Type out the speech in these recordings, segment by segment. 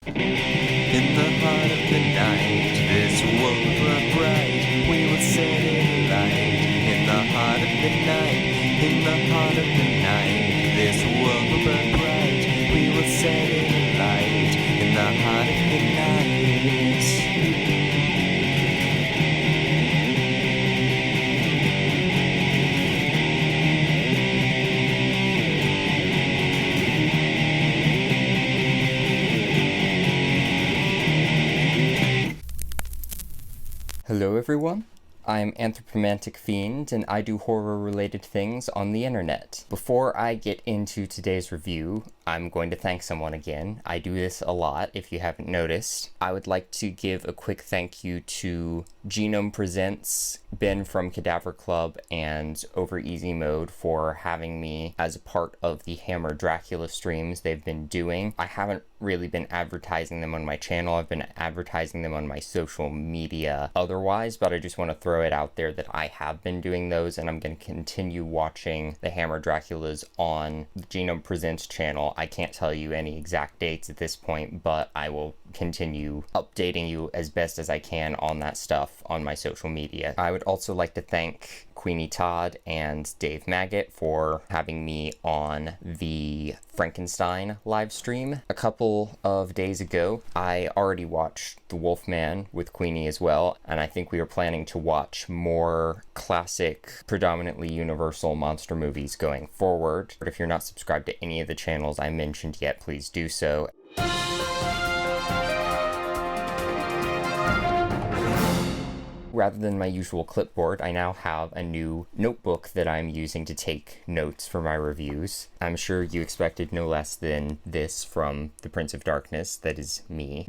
In the heart of the night, this world will burn bright. We will set it alight. In the heart of the night, in the heart of the night, this world will burn bright. We will set it alight. In the heart of the night. Hello everyone, I'm Anthropomantic Fiend and I do horror-related things on the internet. Before I get into today's review, I'm going to thank someone again. I do this a lot, if you haven't noticed. I would like to give a quick thank you to Genome Presents, Ben from Cadaver Club, and Over Easy Mode for having me as a part of the Hammer Dracula streams they've been doing. I haven't really been advertising them on my channel. I've been advertising them on my social media otherwise, but I just want to throw it out there that I have been doing those, and I'm going to continue watching the Hammer Draculas on the Genome Presents channel. I can't tell you any exact dates at this point, but I will continue updating you as best as I can on that stuff on my social media. I would also like to thank Queenie Todd and Dave Maggot for having me on the Frankenstein live stream a couple of days ago. I already watched The Wolfman with Queenie as well, and I think we are planning to watch more classic, predominantly Universal monster movies going forward. But if you're not subscribed to any of the channels I mentioned yet, please do so. Rather than my usual clipboard, I now have a new notebook that I'm using to take notes for my reviews. I'm sure you expected no less than this from the Prince of Darkness, that is me.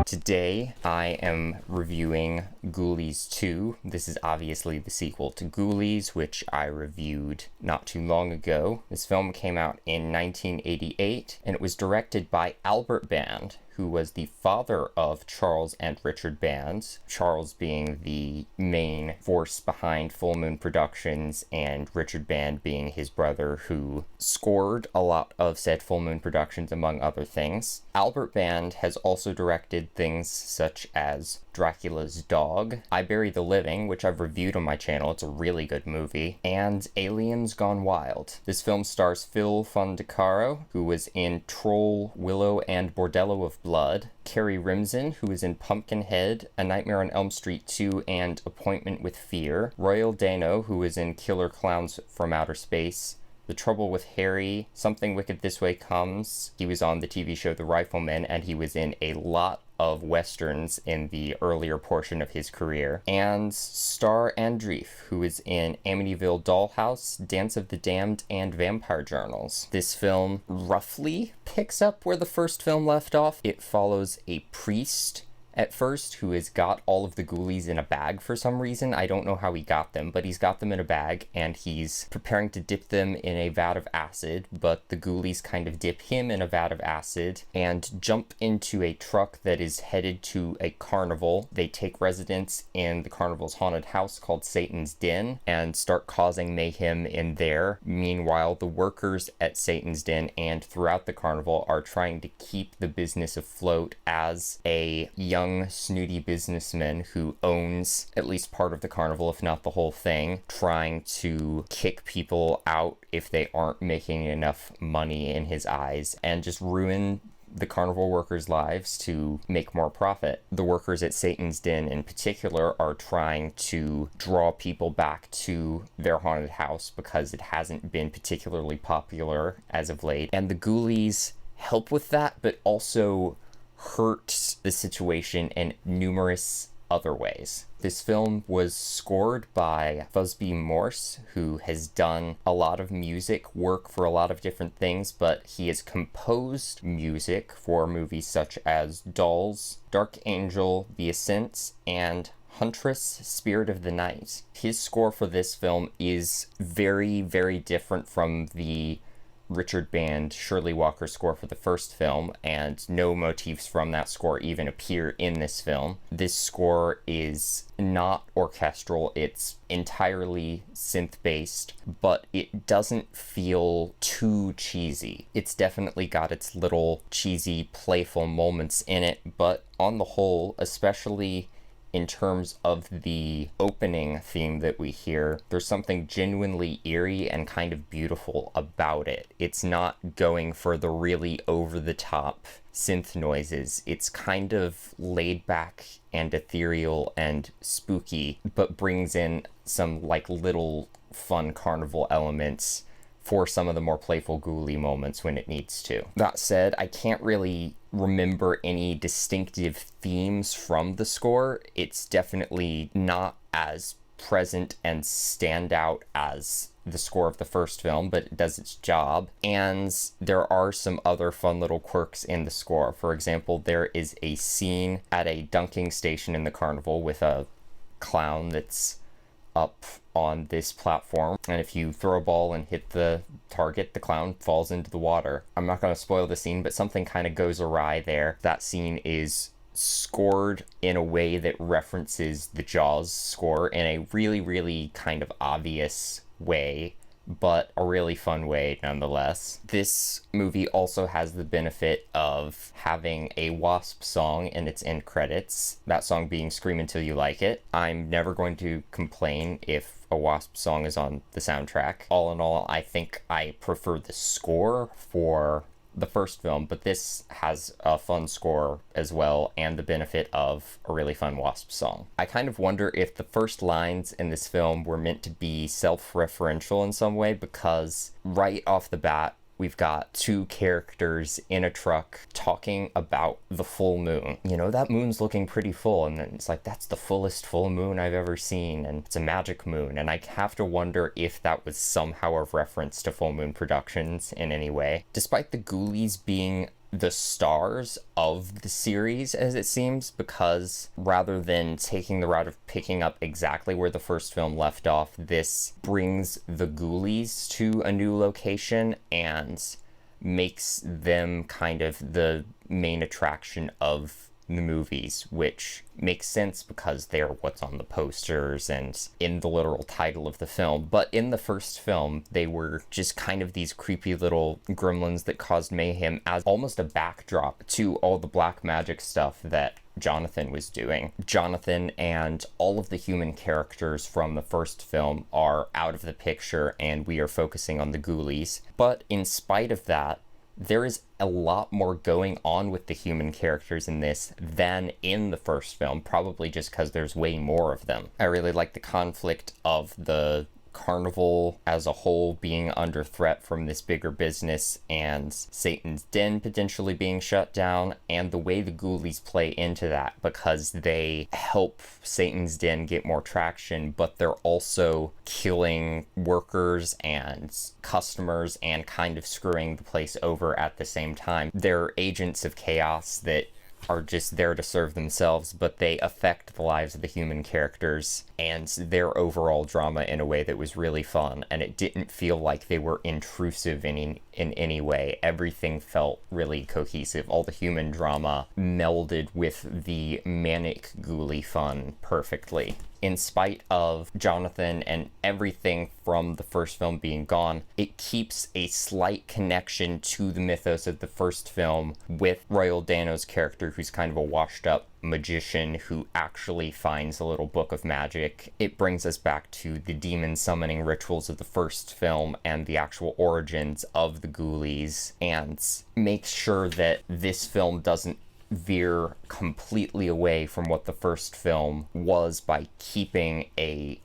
Today, I am reviewing Ghoulies 2. This is obviously the sequel to Ghoulies, which I reviewed not too long ago. This film came out in 1988, and it was directed by Albert Band, who was the father of Charles and Richard Band, Charles being the main force behind Full Moon Productions, and Richard Band being his brother who scored a lot of said Full Moon Productions, among other things. Albert Band has also directed things such as Dracula's Dog, I Bury the Living, which I've reviewed on my channel, it's a really good movie, and Aliens Gone Wild. This film stars Phil Fondacaro, who was in Troll, Willow, and Bordello of Blood, Carrie Rimzin, who is in Pumpkinhead, A Nightmare on Elm Street 2, and Appointment with Fear, Royal Dano, who is in Killer Clowns from Outer Space, The Trouble with Harry, Something Wicked This Way Comes. He was on the TV show The Rifleman, and he was in a lot of westerns in the earlier portion of his career. And Star Andreef, who is in Amityville Dollhouse, Dance of the Damned, and Vampire Journals. This film roughly picks up where the first film left off. It follows a priest at first, who has got all of the ghoulies in a bag for some reason. I don't know how he got them, but he's got them in a bag, and he's preparing to dip them in a vat of acid, but the ghoulies kind of dip him in a vat of acid and jump into a truck that is headed to a carnival. They take residence in the carnival's haunted house called Satan's Den and start causing mayhem in there. Meanwhile, the workers at Satan's Den and throughout the carnival are trying to keep the business afloat as a young snooty businessman who owns at least part of the carnival, if not the whole thing, trying to kick people out if they aren't making enough money in his eyes and just ruin the carnival workers' lives to make more profit. The workers at Satan's Den in particular are trying to draw people back to their haunted house because it hasn't been particularly popular as of late. And the Ghoulies help with that, but also hurt the situation in numerous other ways. This film was scored by Fusby Morse, who has done a lot of music work for a lot of different things, but he has composed music for movies such as Dolls, Dark Angel, The Ascent, and Huntress, Spirit of the Night. His score for this film is very, very different from the Richard Band Shirley Walker score for the first film, and no motifs from that score even appear in this film. This score is not orchestral, it's entirely synth-based, but it doesn't feel too cheesy. It's definitely got its little cheesy, playful moments in it, but on the whole, especially in terms of the opening theme that we hear, there's something genuinely eerie and kind of beautiful about it. It's not going for the really over-the-top synth noises. It's kind of laid back and ethereal and spooky, but brings in some like little fun carnival elements for some of the more playful ghoulie moments when it needs to. That said, I can't really remember any distinctive themes from the score. It's definitely not as present and stand out as the score of the first film, but it does its job. And there are some other fun little quirks in the score. For example, there is a scene at a dunking station in the carnival with a clown that's up on this platform, and if you throw a ball and hit the target, the clown falls into the water. I'm not going to spoil the scene, but something kind of goes awry there. That scene is scored in a way that references the Jaws score in a really, really kind of obvious way, but a really fun way nonetheless. This movie also has the benefit of having a Wasp song in its end credits, that song being Scream Until You Like It. I'm never going to complain if a Wasp song is on the soundtrack. All in all, I think I prefer the score for the first film, but this has a fun score as well and the benefit of a really fun Wasp song. I kind of wonder if the first lines in this film were meant to be self-referential in some way, because right off the bat we've got two characters in a truck talking about the full moon. You know, that moon's looking pretty full, and then it's like, that's the fullest full moon I've ever seen, and it's a magic moon. And I have to wonder if that was somehow a reference to Full Moon Productions in any way. Despite the Ghoulies being the stars of the series, as it seems, because rather than taking the route of picking up exactly where the first film left off, this brings the Ghoulies to a new location and makes them kind of the main attraction of the movies, which makes sense because they're what's on the posters and in the literal title of the film. But in the first film, they were just kind of these creepy little gremlins that caused mayhem as almost a backdrop to all the black magic stuff that Jonathan was doing. Jonathan and all of the human characters from the first film are out of the picture, and we are focusing on the Ghoulies. But in spite of that, there is a lot more going on with the human characters in this than in the first film, probably just because there's way more of them. I really like the conflict of the carnival as a whole being under threat from this bigger business and Satan's Den potentially being shut down, and the way the Ghoulies play into that, because they help Satan's Den get more traction, but they're also killing workers and customers and kind of screwing the place over at the same time. They're agents of chaos that are just there to serve themselves, but they affect the lives of the human characters and their overall drama in a way that was really fun, and it didn't feel like they were intrusive in any way. Everything felt really cohesive. All the human drama melded with the manic ghoulie fun perfectly. In spite of Jonathan and everything from the first film being gone, it keeps a slight connection to the mythos of the first film with Royal Dano's character, who's kind of a washed up magician who actually finds a little book of magic. It brings us back to the demon summoning rituals of the first film and the actual origins of the Ghoulies, and makes sure that this film doesn't veer completely away from what the first film was by keeping a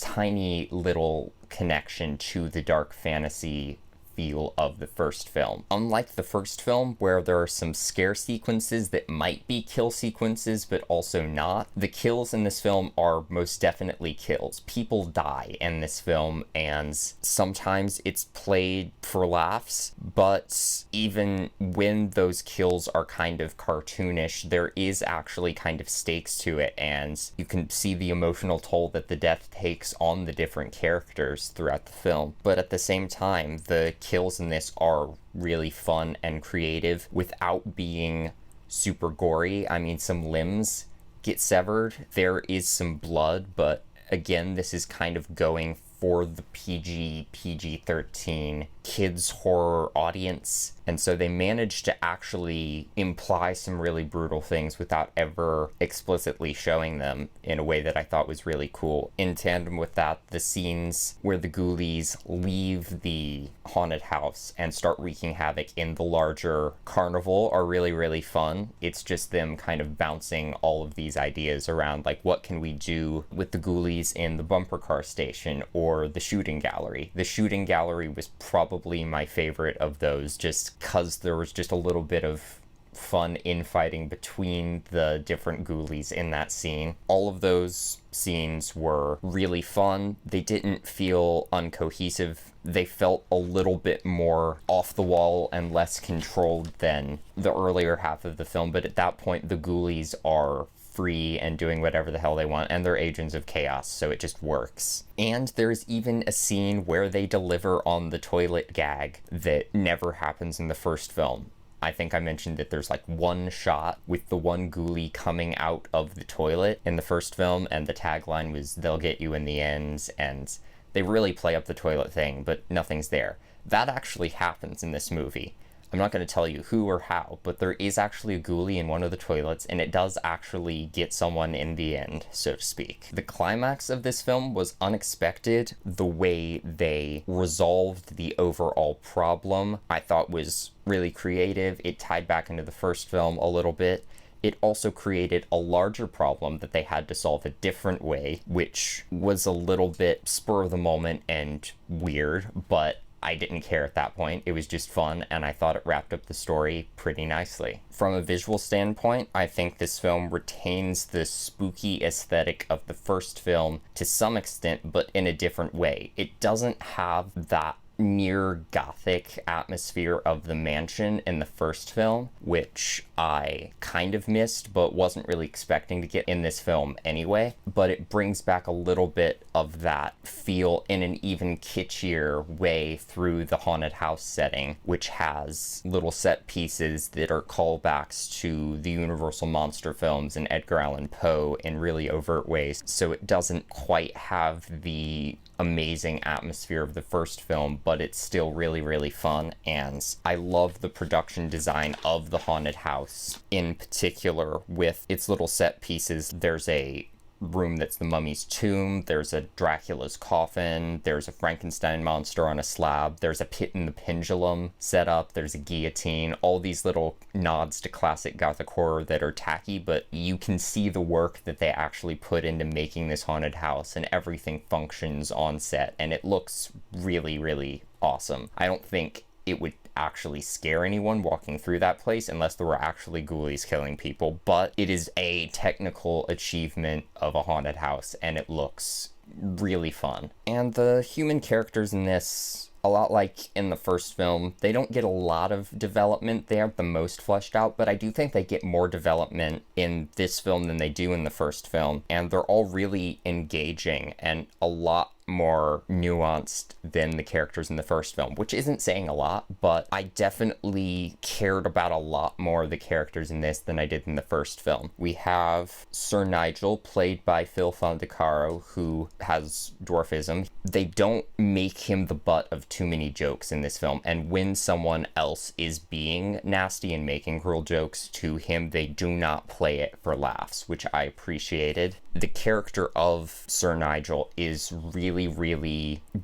tiny little connection to the dark fantasy feel of the first film. Unlike the first film, where there are some scare sequences that might be kill sequences but also not, the kills in this film are most definitely kills. People die in this film, and sometimes it's played for laughs, but even when those kills are kind of cartoonish, there is actually kind of stakes to it, and you can see the emotional toll that the death takes on the different characters throughout the film. But at the same time, the kills in this are really fun and creative without being super gory. I mean, some limbs get severed. There is some blood, but again, this is kind of going for the PG-13 kids horror audience. And so they managed to actually imply some really brutal things without ever explicitly showing them in a way that I thought was really cool. In tandem with that, the scenes where the ghoulies leave the haunted house and start wreaking havoc in the larger carnival are really, really fun. It's just them kind of bouncing all of these ideas around, like, what can we do with the ghoulies in the bumper car station or the shooting gallery? The shooting gallery was probably my favorite of those, just because there was just a little bit of fun infighting between the different ghoulies in that scene. All of those scenes were really fun. They didn't feel uncohesive. They felt a little bit more off the wall and less controlled than the earlier half of the film, but at that point the ghoulies are free and doing whatever the hell they want, and they're agents of chaos, so it just works. And there's even a scene where they deliver on the toilet gag that never happens in the first film. I think I mentioned that there's like one shot with the one ghoulie coming out of the toilet in the first film, and the tagline was, "They'll get you in the end," and they really play up the toilet thing, but nothing's there. That actually happens in this movie. I'm not going to tell you who or how, but there is actually a ghoulie in one of the toilets, and it does actually get someone in the end, so to speak. The climax of this film was unexpected. The way they resolved the overall problem, I thought, was really creative. It tied back into the first film a little bit. It also created a larger problem that they had to solve a different way, which was a little bit spur of the moment and weird, but I didn't care at that point. It was just fun, and I thought it wrapped up the story pretty nicely. From a visual standpoint, I think this film retains the spooky aesthetic of the first film to some extent, but in a different way. It doesn't have that near gothic atmosphere of the mansion in the first film, which I kind of missed but wasn't really expecting to get in this film anyway, but it brings back a little bit of that feel in an even kitschier way through the haunted house setting, which has little set pieces that are callbacks to the Universal monster films and Edgar Allan Poe in really overt ways, so it doesn't quite have the amazing atmosphere of the first film, but it's still really, really fun, and I love the production design of the haunted house, in particular with its little set pieces. There's a room that's the mummy's tomb, there's a Dracula's coffin, there's a Frankenstein monster on a slab, there's a pit in the pendulum set up, there's a guillotine, all these little nods to classic gothic horror that are tacky, but you can see the work that they actually put into making this haunted house, and everything functions on set, and it looks really, really awesome. I don't think it would actually scare anyone walking through that place unless there were actually ghoulies killing people, but it is a technical achievement of a haunted house, and it looks really fun. And the human characters in this, a lot like in the first film, they don't get a lot of development. They aren't the most fleshed out, but I do think they get more development in this film than they do in the first film, and they're all really engaging and a lot more nuanced than the characters in the first film, which isn't saying a lot, but I definitely cared about a lot more of the characters in this than I did in the first film. We have Sir Nigel, played by Phil Fondacaro, who has dwarfism. They don't make him the butt of too many jokes in this film, and when someone else is being nasty and making cruel jokes to him, they do not play it for laughs, which I appreciated. The character of Sir Nigel is really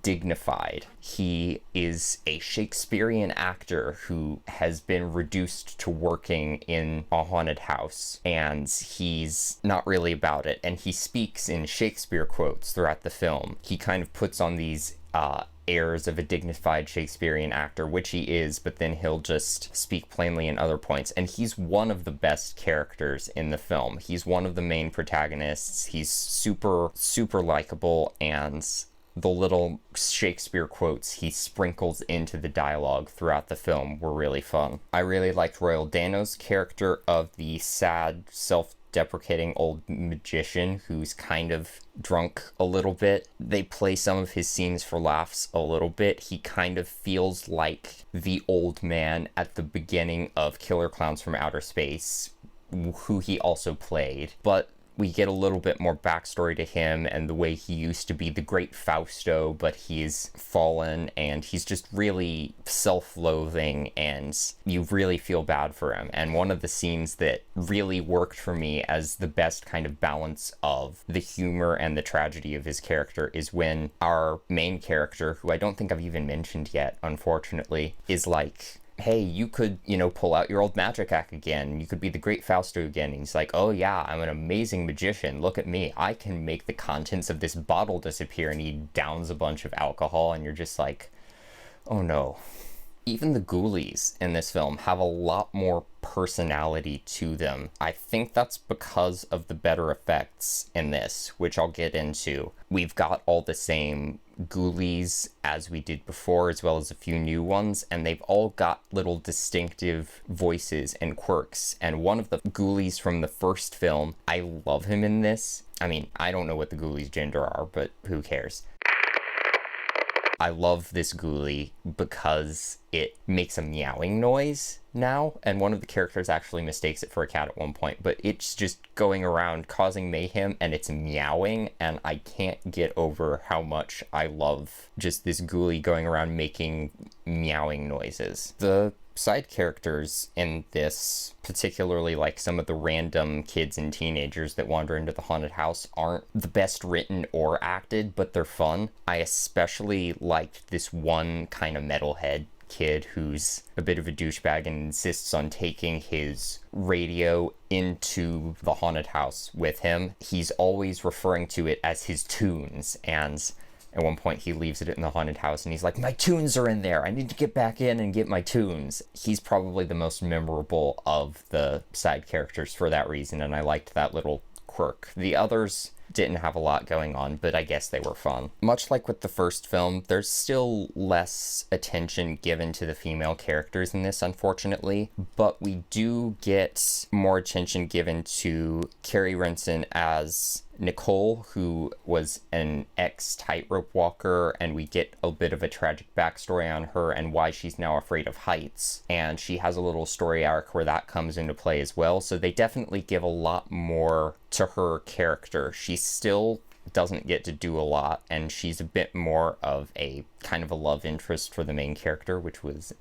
dignified. He is a Shakespearean actor who has been reduced to working in a haunted house, and he's not really about it, and he speaks in Shakespeare quotes throughout the film. He kind of puts on these airs of a dignified Shakespearean actor, which he is, but then he'll just speak plainly in other points, and he's one of the best characters in the film. He's one of the main protagonists. He's super likable, and the little Shakespeare quotes he sprinkles into the dialogue throughout the film were really fun. I really liked Royal Dano's character of the sad, self-deprecating old magician who's kind of drunk a little bit. They play some of his scenes for laughs a little bit. He kind of feels like the old man at the beginning of Killer Clowns from Outer Space, who he also played. But we get a little bit more backstory to him and the way he used to be the great Fausto, but he's fallen and he's just really self-loathing and you really feel bad for him. And one of the scenes that really worked for me as the best kind of balance of the humor and the tragedy of his character is when our main character, who I don't think I've even mentioned yet, unfortunately, is like, hey, you could, pull out your old magic act again. You could be the great Fausto again. And he's like, oh yeah, I'm an amazing magician. Look at me. I can make the contents of this bottle disappear. And he downs a bunch of alcohol and you're just like, oh no. Even the ghoulies in this film have a lot more personality to them. I think that's because of the better effects in this, which I'll get into. We've got all the same ghoulies as we did before, as well as a few new ones, and they've all got little distinctive voices and quirks. And one of the ghoulies from the first film, I love him in this. I mean, I don't know what the ghoulies' gender are, but who cares? I love this ghoulie because it makes a meowing noise now, and one of the characters actually mistakes it for a cat at one point, but it's just going around causing mayhem and it's meowing, and I can't get over how much I love just this ghoulie going around making meowing noises. The side characters in this, particularly like some of the random kids and teenagers that wander into the haunted house, aren't the best written or acted, but they're fun. I especially liked this one kind of metalhead kid who's a bit of a douchebag and insists on taking his radio into the haunted house with him. He's always referring to it as his tunes, and at one point he leaves it in the haunted house and he's like, my tunes are in there, I need to get back in and get my tunes. He's probably the most memorable of the side characters for that reason, and I liked that little quirk. The others didn't have a lot going on, but I guess they were fun. Much like with the first film, there's still less attention given to the female characters in this, unfortunately, but we do get more attention given to Carrie Renson as Nicole, who was an ex-tightrope walker, and we get a bit of a tragic backstory on her and why she's now afraid of heights. And she has a little story arc where that comes into play as well, so they definitely give a lot more to her character. She still doesn't get to do a lot, and she's a bit more of a kind of a love interest for the main character, which was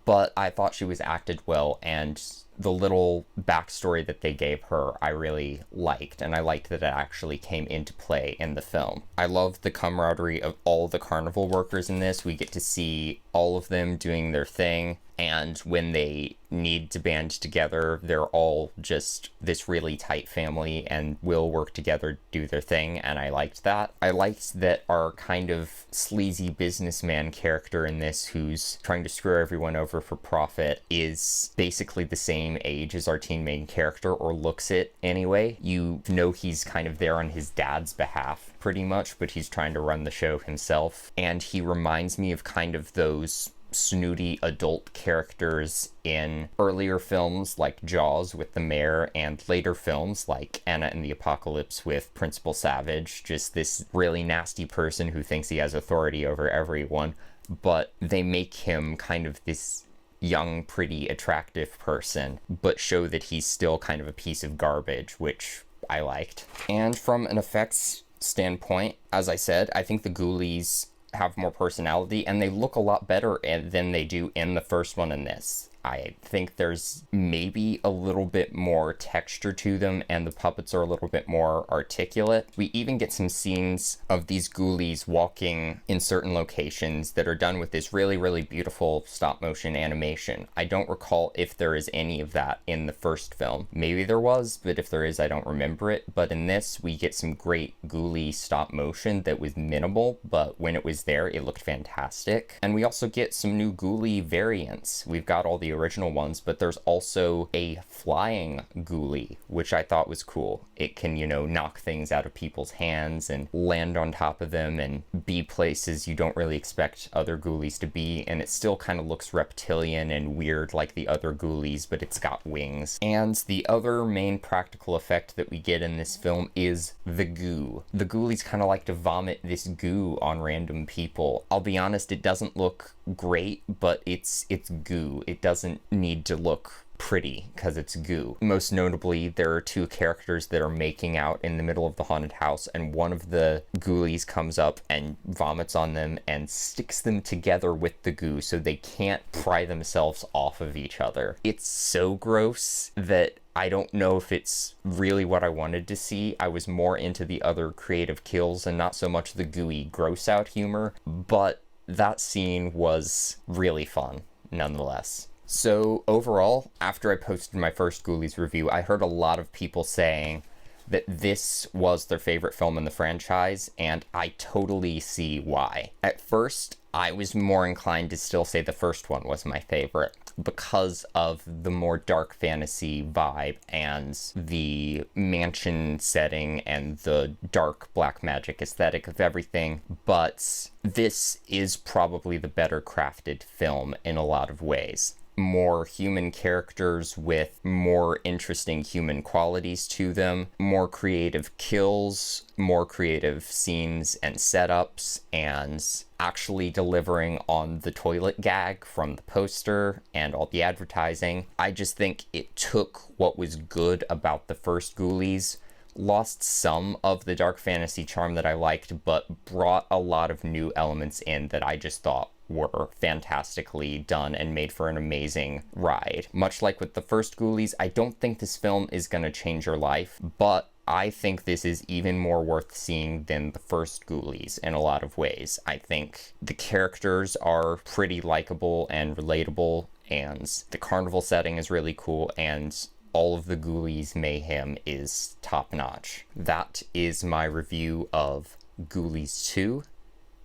but I thought she was acted well, and the little backstory that they gave her I really liked, and I liked that it actually came into play in the film. I love the camaraderie of all the carnival workers in this. We get to see all of them doing their thing, and when they need to band together, they're all just this really tight family and will work together to do their thing, and I liked that. I liked that our kind of sleazy businessman character in this, who's trying to screw everyone over for profit, is basically the same age as our teen main character, or looks it anyway. You know he's kind of there on his dad's behalf, pretty much, but he's trying to run the show himself, and he reminds me of kind of those snooty adult characters in earlier films like Jaws with the mayor, and later films like Anna and the Apocalypse with Principal Savage. Just this really nasty person who thinks he has authority over everyone, but they make him kind of this young, pretty, attractive person, but show that he's still kind of a piece of garbage, which I liked. And from an effects standpoint, as I said, I think the Ghoulies have more personality, and they look a lot better than they do in the first one in this. I think there's maybe a little bit more texture to them, and the puppets are a little bit more articulate. We even get some scenes of these ghoulies walking in certain locations that are done with this really, really beautiful stop motion animation. I don't recall if there is any of that in the first film. Maybe there was, but if there is, I don't remember it. But in this, we get some great ghoulie stop motion that was minimal, but when it was there, it looked fantastic. And we also get some new ghoulie variants. We've got all the original ones, but there's also a flying ghoulie, which I thought was cool. It can, knock things out of people's hands and land on top of them and be places you don't really expect other ghoulies to be, and it still kind of looks reptilian and weird like the other ghoulies, but it's got wings. And the other main practical effect that we get in this film is the goo. The ghoulies kind of like to vomit this goo on random people. I'll be honest, it doesn't look great, but it's goo. It doesn't need to look pretty because it's goo. Most notably, there are two characters that are making out in the middle of the haunted house, and one of the ghoulies comes up and vomits on them and sticks them together with the goo so they can't pry themselves off of each other. It's so gross that I don't know if it's really what I wanted to see. I was more into the other creative kills and not so much the gooey gross out humor, but that scene was really fun nonetheless. So overall, after I posted my first Ghoulies review, I heard a lot of people saying that this was their favorite film in the franchise, and I totally see why. At first, I was more inclined to still say the first one was my favorite because of the more dark fantasy vibe and the mansion setting and the dark black magic aesthetic of everything, but this is probably the better crafted film in a lot of ways. More human characters with more interesting human qualities to them, more creative kills, more creative scenes and setups, and actually delivering on the toilet gag from the poster and all the advertising. I just think it took what was good about the first Ghoulies, lost some of the dark fantasy charm that I liked, but brought a lot of new elements in that I just thought were fantastically done and made for an amazing ride. Much like with the first Ghoulies, I don't think this film is going to change your life, but I think this is even more worth seeing than the first Ghoulies in a lot of ways. I think the characters are pretty likable and relatable, and the carnival setting is really cool, and all of the Ghoulies mayhem is top-notch. That is my review of Ghoulies 2.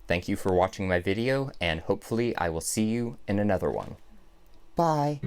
Thank you for watching my video, and hopefully I will see you in another one. Bye!